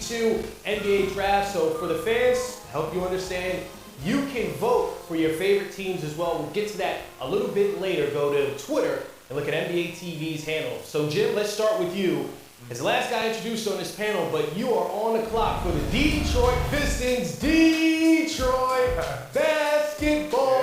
to NBA draft. So for the fans, to help you understand, you can vote for your favorite teams as well. We'll get to that a little bit later. Go to Twitter and look at NBA TV's handle. So Jim, let's start with you. As the last guy introduced on this panel, but you are on the clock for the Detroit Pistons. Detroit basketball.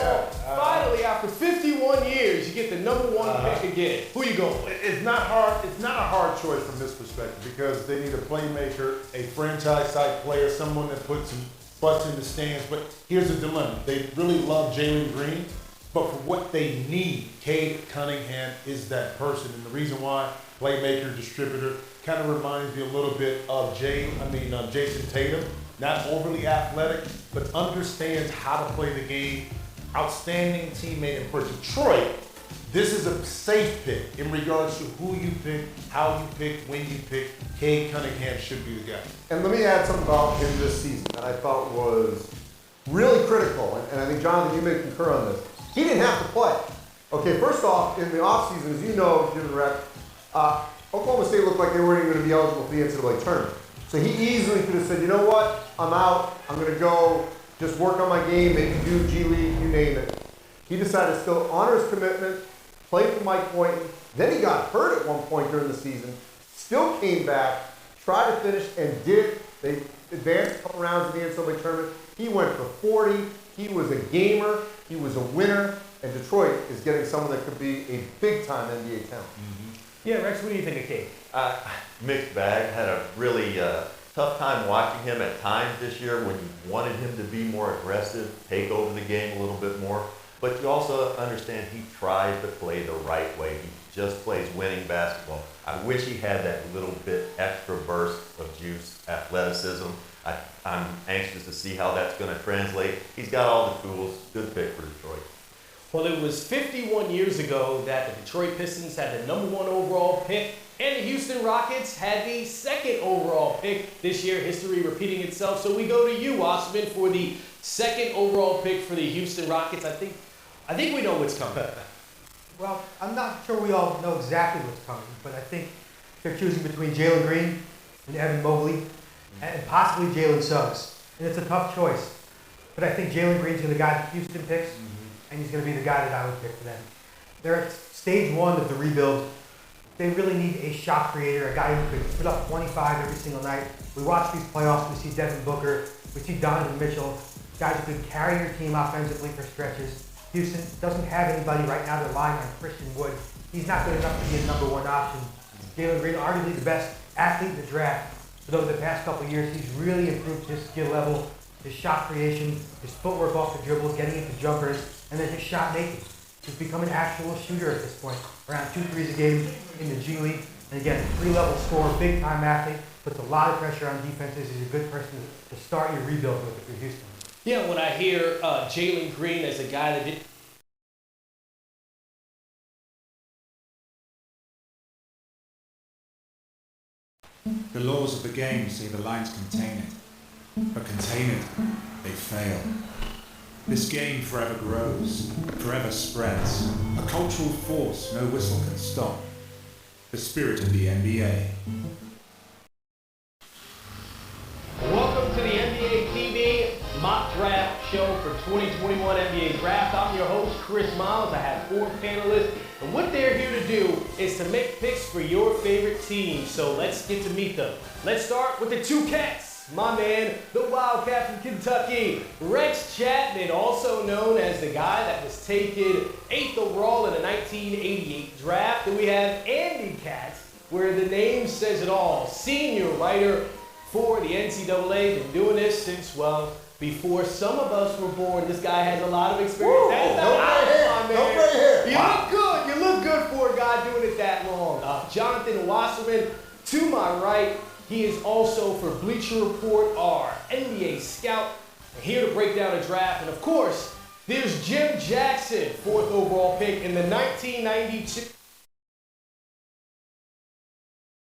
Finally, after 51 years, you get the #1 pick again. Who you going with? It's not hard. It's not a hard choice from this perspective because they need a playmaker, a franchise-type player, someone that puts some butts in the stands. But here's the dilemma: they really love Jalen Green, but for what they need, Cade Cunningham is that person. And the reason why, playmaker, distributor, kind of reminds me a little bit of Jason Tatum. Not overly athletic, but understands how to play the game. Outstanding teammate. And for Detroit, this is a safe pick in regards to who you pick, how you pick, when you pick. Cade Cunningham should be the guy. And let me add something about him this season that I thought was really critical. And I think, Jonathan, you may concur on this. He didn't have to play. Okay, first off, in the offseason, as you know, Jim and Rex, Oklahoma State looked like they weren't even going to be eligible for the NCAA tournament. So he easily could have said, you know what, I'm out. I'm going to go just work on my game, maybe do G League, you name it. He decided to still honor his commitment, play for Mike Boynton. Then he got hurt at one point during the season, still came back, tried to finish, and did. They advanced a couple rounds in the NCAA tournament. He went for 40. He was a gamer. He was a winner. And Detroit is getting someone that could be a big-time NBA talent. Yeah, Rex, what do you think of Cade? Mixed bag. Had a really tough time watching him at times this year when you wanted him to be more aggressive, take over the game a little bit more. But you also understand he tries to play the right way. He just plays winning basketball. I wish he had that little bit extra burst of juice, athleticism. I'm anxious to see how that's going to translate. He's got all the tools. Good pick for Detroit. Well, it was 51 years ago that the Detroit Pistons had the #1 overall pick, and the Houston Rockets had the 2nd overall pick this year. History repeating itself. So we go to you, Osman, for the 2nd overall pick for the Houston Rockets. I think we know what's coming. Well, I'm not sure we all know exactly what's coming, but I think they're choosing between Jalen Green and Evan Mobley, and possibly Jalen Suggs. And it's a tough choice. But I think Jalen Green's the guy that Houston picks, and he's going to be the guy that I would pick for them. They're at stage 1 of the rebuild. They really need a shot creator, a guy who could put up 25 every single night. We watch these playoffs, we see Devin Booker, we see Donovan Mitchell, guys who could carry your team offensively for stretches. Houston doesn't have anybody right now. They're relying on Christian Wood. He's not good enough to be a #1 option. Jalen Green, arguably the best athlete in the draft. But over the past couple of years, he's really improved his skill level, his shot creation, his footwork off the dribble, getting into jumpers, and then his shot making. He's become an actual shooter at this point, around 2 threes a game in the G League. And again, 3-level scorer, big-time athlete, puts a lot of pressure on defenses. He's a good person to start your rebuild with if you're Houston. Yeah, when I hear Jalen Green as a guy that did. The laws of the game say the lines contain it, but contain it, they fail. This game forever grows, forever spreads, a cultural force no whistle can stop, the spirit of the NBA. Welcome to the NBA TV mock draft show for 2021 NBA Draft. I'm your host, Chris Miles. I have 4 panelists, and what they're here to do is to make picks for your favorite team. So let's get to meet them. Let's start with the 2 cats. My man, the Wildcat from Kentucky, Rex Chapman, also known as the guy that was taken 8th overall in the 1988 draft. And we have Andy Katz, where the name says it all, senior writer for the NCAA. Been doing this since, well, before some of us were born. This guy has a lot of experience. Woo, That's no gray hair, no gray hair. You look good. You look good for a guy doing it that long. Jonathan Wasserman, to my right, he is also for Bleacher Report, our NBA scout, and here to break down a draft. And of course, there's Jim Jackson, 4th overall pick in the 1992